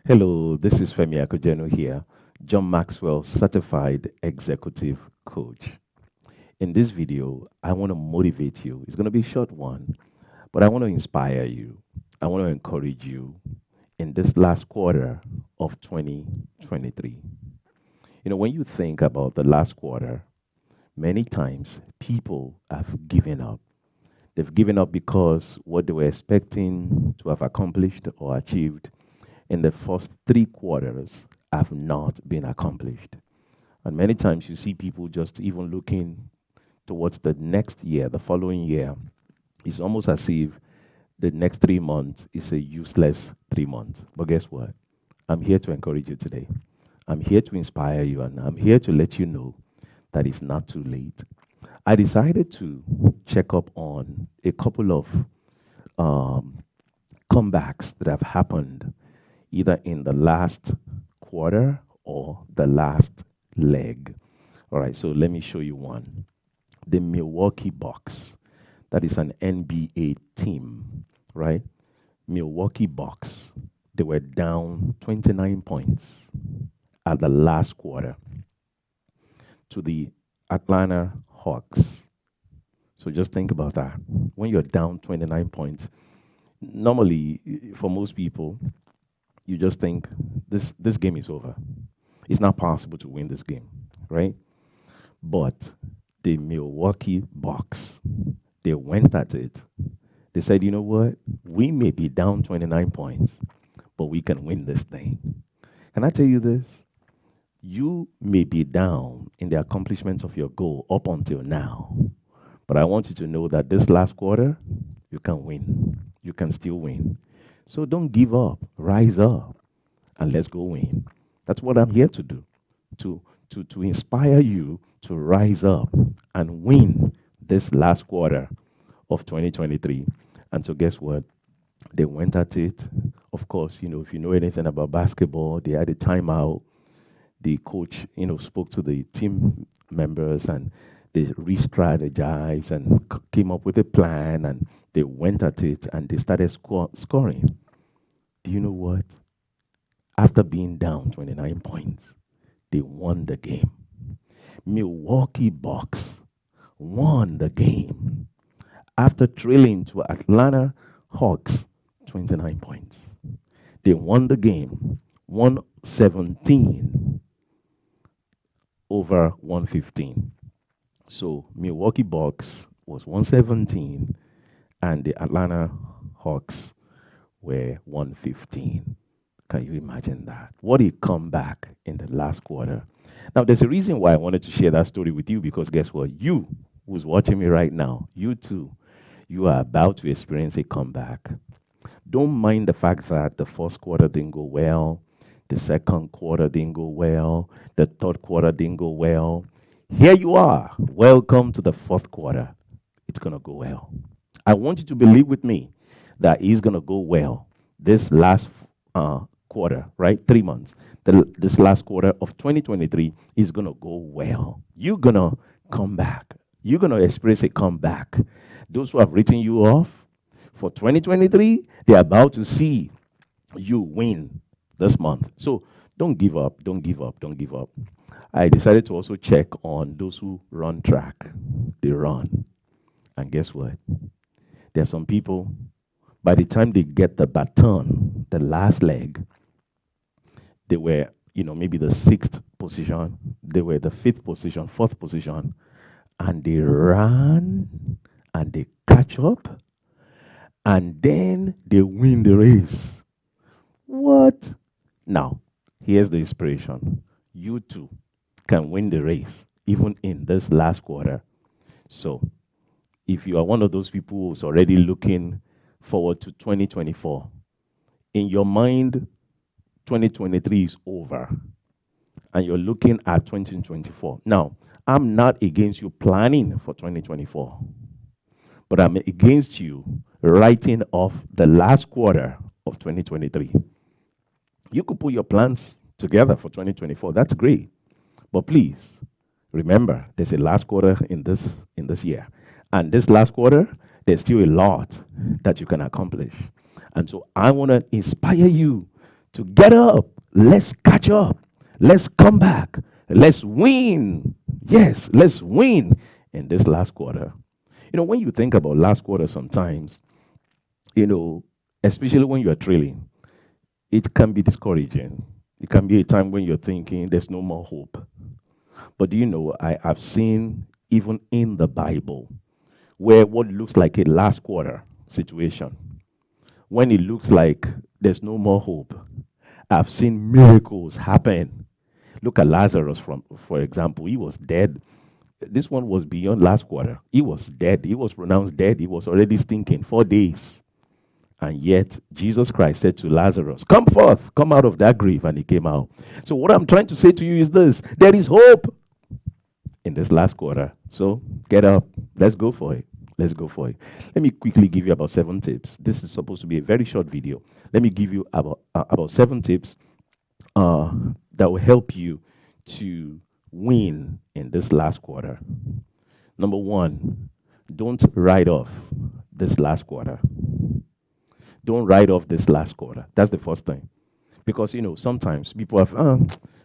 Hello, this is Femi Akojenu here, John Maxwell Certified Executive Coach. In this video, I want to motivate you. It's going to be a short one, but I want to inspire you. I want to encourage you in this last quarter of 2023. When you think about the last quarter, many times people have given up. They've given up because what they were expecting to have accomplished or achieved in the first 3 quarters have not been accomplished. And many times you see people just even looking towards the next year, the following year. It's almost as if the next 3 months is a useless 3 months. But guess what? I'm here to encourage you today. I'm here to inspire you, and I'm here to let you know that it's not too late. I decided to check up on a couple of comebacks that have happened either in the last quarter or the last leg. All right, so let me show you one. The Milwaukee Bucks. That is an NBA team, right? Milwaukee Bucks. They were down 29 points at the last quarter to the Atlanta Hawks. So just think about that. When you're down 29 points, normally, for most people, you just think this game is over. It's not possible to win this game, right? But the Milwaukee Bucks, they went at it. They said, you know what? We may be down 29 points, but we can win this thing. Can I tell you this? You may be down in the accomplishment of your goal up until now, but I want you to know that this last quarter, you can win. You can still win. So don't give up. Rise up and let's go win. That's what I'm here to do, to inspire you to rise up and win this last quarter of 2023. And so guess what? They went at it. Of course, if you know anything about basketball, they had a timeout. The coach, spoke to the team members and they re-strategized and came up with a plan and they went at it and they started scoring. Do you know what? After being down 29 points, they won the game. Milwaukee Bucks won the game after trailing to Atlanta Hawks 29 points. They won the game 117 over 115. So Milwaukee Bucks was 117 and the Atlanta Hawks were 115. Can you imagine that? What a comeback in the last quarter. Now, there's a reason why I wanted to share that story with you, because guess what? You who's watching me right now, you too, you are about to experience a comeback. Don't mind the fact that the first quarter didn't go well, the second quarter didn't go well, the third quarter didn't go well. Here you are. Welcome to the fourth quarter. It's going to go well. I want you to believe with me that it's going to go well this last quarter, right? 3 months. This last quarter of 2023 is going to go well. You're going to come back. You're going to experience a comeback. Those who have written you off for 2023, they're about to see you win this month. So don't give up. Don't give up. Don't give up. I decided to also check on those who run track. They run. And guess what? There are some people, by the time they get the baton, the last leg, they were, maybe the 6th position, they were the 5th position, 4th position, and they ran and they catch up, and then they win the race. What? Now, here's the inspiration. You too can win the race, even in this last quarter. So, if you are one of those people who's already looking forward to 2024, in your mind, 2023 is over, and you're looking at 2024. Now, I'm not against you planning for 2024, but I'm against you writing off the last quarter of 2023. You could put your plans together for 2024. That's great. But please, remember, there's a last quarter in this year. And this last quarter, there's still a lot that you can accomplish. And so I want to inspire you to get up. Let's catch up. Let's come back. Let's win. Yes, let's win in this last quarter. When you think about last quarter sometimes, especially when you're trailing, it can be discouraging. It can be a time when you're thinking there's no more hope. But do you know, I've seen even in the Bible where what looks like a last quarter situation, when it looks like there's no more hope, I've seen miracles happen. Look at Lazarus, for example. He was dead. This one was beyond last quarter. He was dead. He was pronounced dead. He was already stinking 4 days. And yet, Jesus Christ said to Lazarus, come forth, come out of that grave. And he came out. So what I'm trying to say to you is this: there is hope in this last quarter. So get up. Let's go for it. Let's go for it. Let me quickly give you about 7 tips. This is supposed to be a very short video. Let me give you about 7 tips that will help you to win in this last quarter. Number 1, don't write off this last quarter. Don't write off this last quarter. That's the first thing. Because, sometimes people have,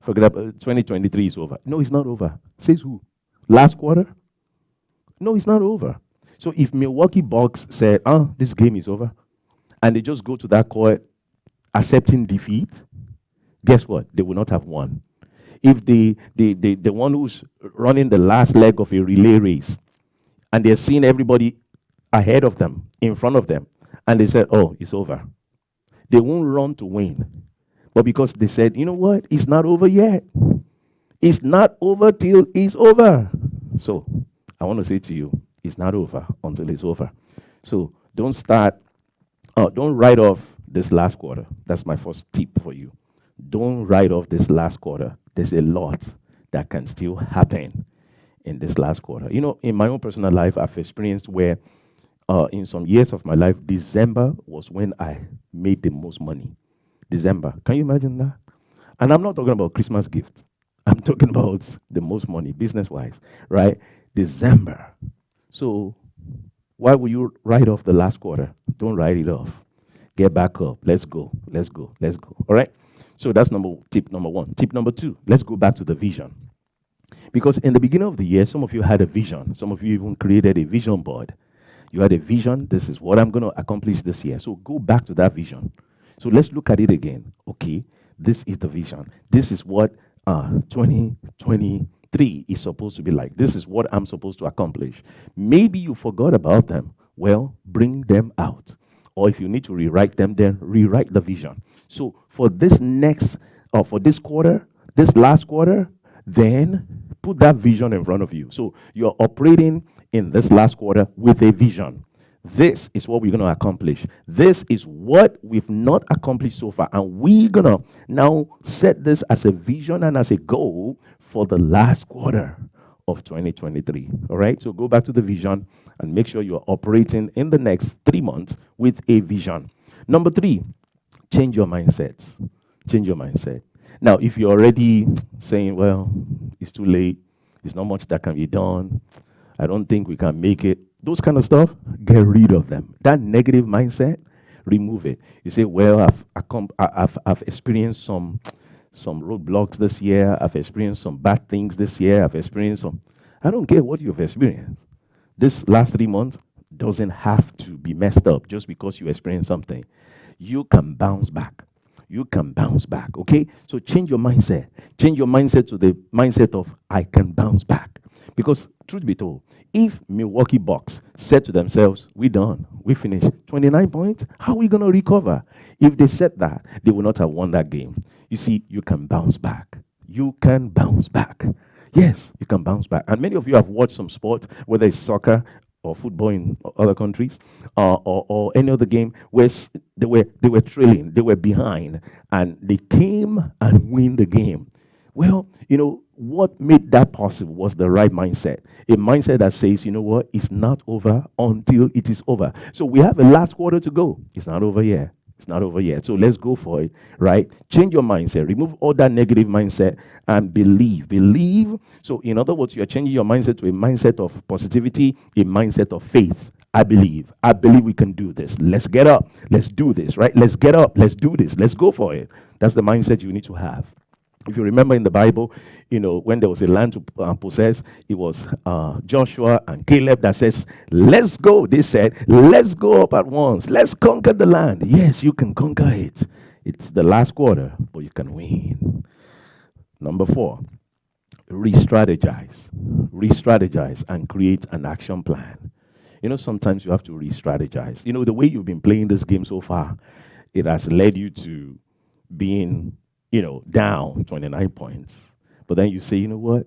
forget about 2023 is over. No, it's not over. Says who? Last quarter? No, it's not over. So if Milwaukee Bucks said, this game is over, and they just go to that court accepting defeat, guess what? They will not have won. If the one who's running the last leg of a relay race, and they're seeing everybody ahead of them, in front of them, and they said, it's over, they won't run to win. But because they said, you know what? It's not over yet. It's not over till it's over. So I want to say to you, it's not over until it's over. So don't write off this last quarter. That's my first tip for you. Don't write off this last quarter. There's a lot that can still happen in this last quarter. In my own personal life, I've experienced where in some years of my life, December was when I made the most money. December. Can you imagine that? And I'm not talking about Christmas gifts. I'm talking about the most money, business-wise, right? December. So why would you write off the last quarter? Don't write it off. Get back up. Let's go. Let's go. Let's go. All right? So that's tip number 1. Tip number 2, let's go back to the vision. Because in the beginning of the year, some of you had a vision. Some of you even created a vision board. You had a vision. This is what I'm going to accomplish this year. So go back to that vision. So let's look at it again. Okay, this is the vision. This is what 2023 is supposed to be like. This is what I'm supposed to accomplish. Maybe you forgot about them. Well, bring them out. Or if you need to rewrite them, then rewrite the vision. So for this for this quarter, this last quarter, then put that vision in front of you. So you're operating in this last quarter with a vision. This is what we're going to accomplish. This is what we've not accomplished so far. And we're going to now set this as a vision and as a goal for the last quarter of 2023. All right? So go back to the vision and make sure you're operating in the next 3 months with a vision. Number 3, change your mindset. Change your mindset. Now, if you're already saying, well, it's too late, there's not much that can be done, I don't think we can make it, those kind of stuff, get rid of them. That negative mindset, remove it. You say, well, I've experienced some roadblocks this year. I've experienced some bad things this year. I've experienced some. I don't care what you've experienced. This last 3 months doesn't have to be messed up just because you experienced something. You can bounce back. You can bounce back, okay? So change your mindset. Change your mindset to the mindset of, I can bounce back. Because, truth be told, if Milwaukee Bucks said to themselves, we're done, we finished 29 points, how are we going to recover? If they said that, they would not have won that game. You see, you can bounce back. You can bounce back. Yes, you can bounce back. And many of you have watched some sport, whether it's soccer or football in other countries, or any other game where they were trailing, they were behind, and they came and win the game. Well, what made that possible was the right mindset. A mindset that says, you know what, it's not over until it is over. So we have a last quarter to go. It's not over yet. It's not over yet. So let's go for it, right? Change your mindset. Remove all that negative mindset and believe. Believe. So in other words, you're changing your mindset to a mindset of positivity, a mindset of faith. I believe. I believe we can do this. Let's get up. Let's do this, right? Let's get up. Let's do this. Let's go for it. That's the mindset you need to have. If you remember in the Bible, when there was a land to possess, it was Joshua and Caleb that says, let's go. They said, let's go up at once. Let's conquer the land. Yes, you can conquer it. It's the last quarter, but you can win. Number 4, re-strategize. Re-strategize and create an action plan. Sometimes you have to re-strategize. The way you've been playing this game so far, it has led you to being, down 29 points. But then you say, you know what?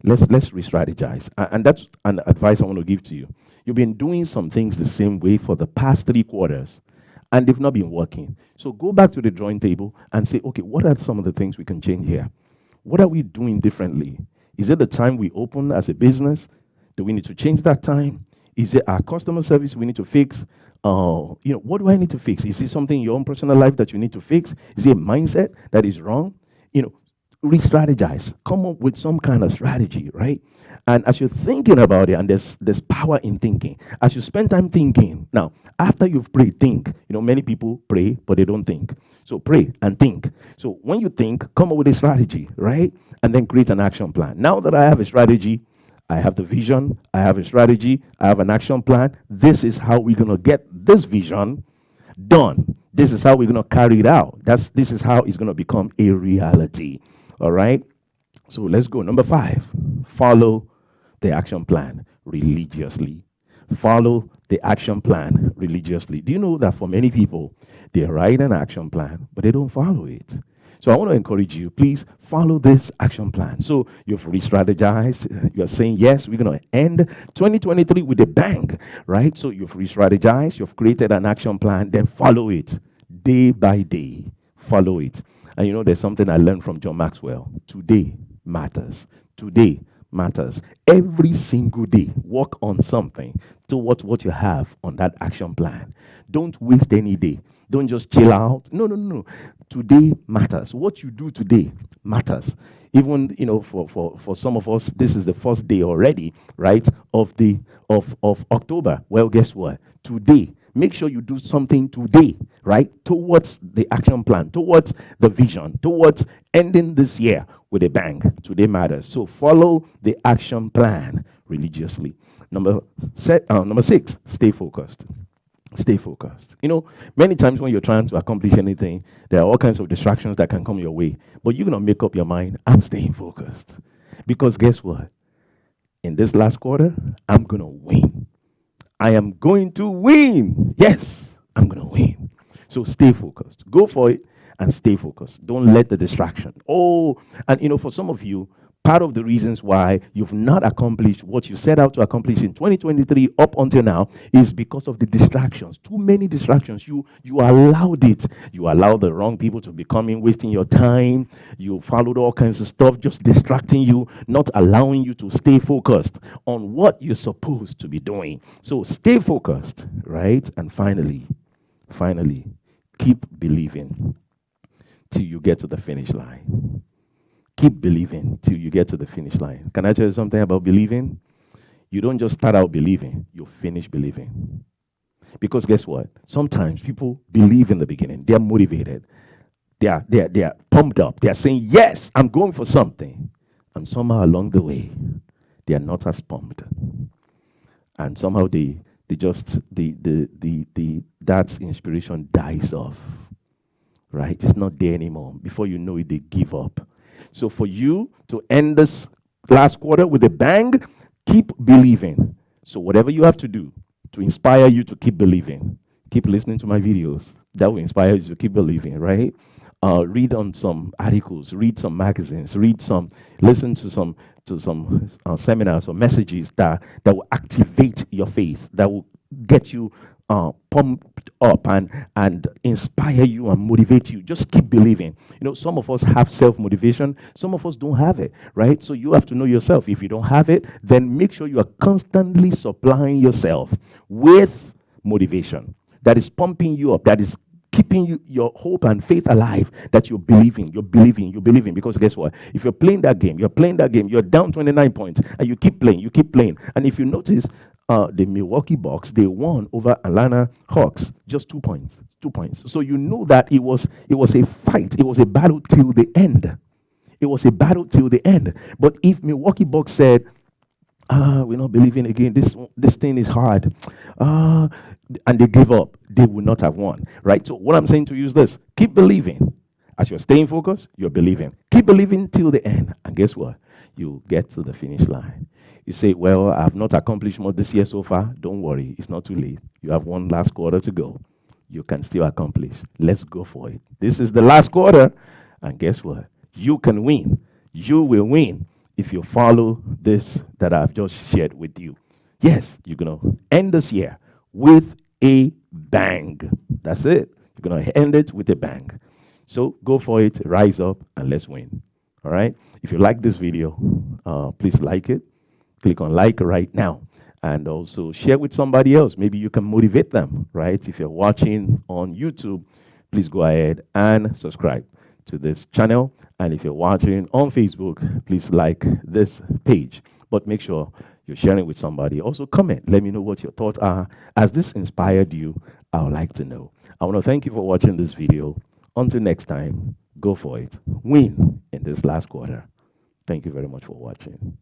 Let's re-strategize. And that's an advice I want to give to you. You've been doing some things the same way for the past 3 quarters, and they've not been working. So go back to the drawing table and say, okay, what are some of the things we can change here? What are we doing differently? Is it the time we open as a business? Do we need to change that time? Is it our customer service we need to fix? What do I need to fix? Is it something in your own personal life that you need to fix? Is it a mindset that is wrong? Re-strategize. Come up with some kind of strategy, right? And as you're thinking about it, and there's power in thinking. As you spend time thinking, now, after you've prayed, think. Many people pray, but they don't think. So pray and think. So when you think, come up with a strategy, right? And then create an action plan. Now that I have a strategy, I have the vision, I have a strategy, I have an action plan. This is how we're going to get this vision done. This is how we're going to carry it out. This is how it's going to become a reality. All right? So let's go. Number 5, follow the action plan religiously. Follow the action plan religiously. Do you know that for many people, they write an action plan, but they don't follow it? So I want to encourage you, please follow this action plan. So you've re-strategized. You're saying, yes, we're going to end 2023 with a bang, right? So you've re-strategized. You've created an action plan. Then follow it day by day. Follow it. And there's something I learned from John Maxwell. Today matters. Today matters. Every single day, work on something towards what you have on that action plan. Don't waste any day. Don't just chill out. No. Today matters. What you do today matters. Even for some of us, this is the first day already, right, of October. Well, guess what? Today, make sure you do something today, right, towards the action plan, towards the vision, towards ending this year with a bang. Today matters. So follow the action plan religiously. Number 6, stay focused. Stay focused. Many times when you're trying to accomplish anything, there are all kinds of distractions that can come your way. But you're going to make up your mind, I'm staying focused. Because guess what? In this last quarter, I'm going to win. I am going to win. Yes, I'm going to win. So stay focused. Go for it and stay focused. Don't let the distraction. And for some of you, part of the reasons why you've not accomplished what you set out to accomplish in 2023 up until now is because of the distractions. Too many distractions. You allowed it. You allowed the wrong people to be coming, wasting your time. You followed all kinds of stuff, just distracting you, not allowing you to stay focused on what you're supposed to be doing. So stay focused, right? And finally, keep believing till you get to the finish line. Keep believing till you get to the finish line. Can I tell you something about believing? You don't just start out believing, you finish believing. Because guess what? Sometimes people believe in the beginning. They're motivated. They are pumped up. They are saying, yes, I'm going for something. And somehow along the way, they are not as pumped. And somehow that inspiration dies off. Right? It's not there anymore. Before you know it, they give up. So for you to end this last quarter with a bang, keep believing. So whatever you have to do to inspire you to keep believing, keep listening to my videos. That will inspire you to keep believing, right? Read on some articles, read some magazines, listen to some seminars or messages that will activate your faith, that will get you pumped up and inspire you and motivate you. Just keep believing. Some of us have self-motivation. Some of us don't have it, right? So you have to know yourself. If you don't have it, then make sure you are constantly supplying yourself with motivation that is pumping you up, that is keeping your hope and faith alive, that you're believing. Because guess what? If you're playing that game, you're down 29 points, and you keep playing. And if you notice, the Milwaukee Bucks, they won over Atlanta Hawks, just 2 points. 2 points. So you know that it was a fight. It was a battle till the end. It was a battle till the end. But if Milwaukee Bucks said, we're not believing again, this thing is hard, and they give up, they would not have won, right? So what I'm saying to you is this: keep believing. As you're staying focused, you're believing. Keep believing till the end. And guess what? You get to the finish line. You say, well, I've not accomplished much this year so far. Don't worry, it's not too late. You have one last quarter to go. You can still accomplish. Let's go for it. This is the last quarter. And guess what? You can win. You will win if you follow this that I've just shared with you. Yes, you're going to end this year with a bang. That's it. You're going to end it with a bang. So go for it, rise up, and let's win. All right? If you like this video, please like it. Click on like right now. And also share with somebody else. Maybe you can motivate them, right? If you're watching on YouTube, please go ahead and subscribe to this channel. And if you're watching on Facebook, please like this page. But make sure you're sharing with somebody. Also comment. Let me know what your thoughts are. As this inspired you, I would like to know. I want to thank you for watching this video. Until next time, go for it. Win in this last quarter. Thank you very much for watching.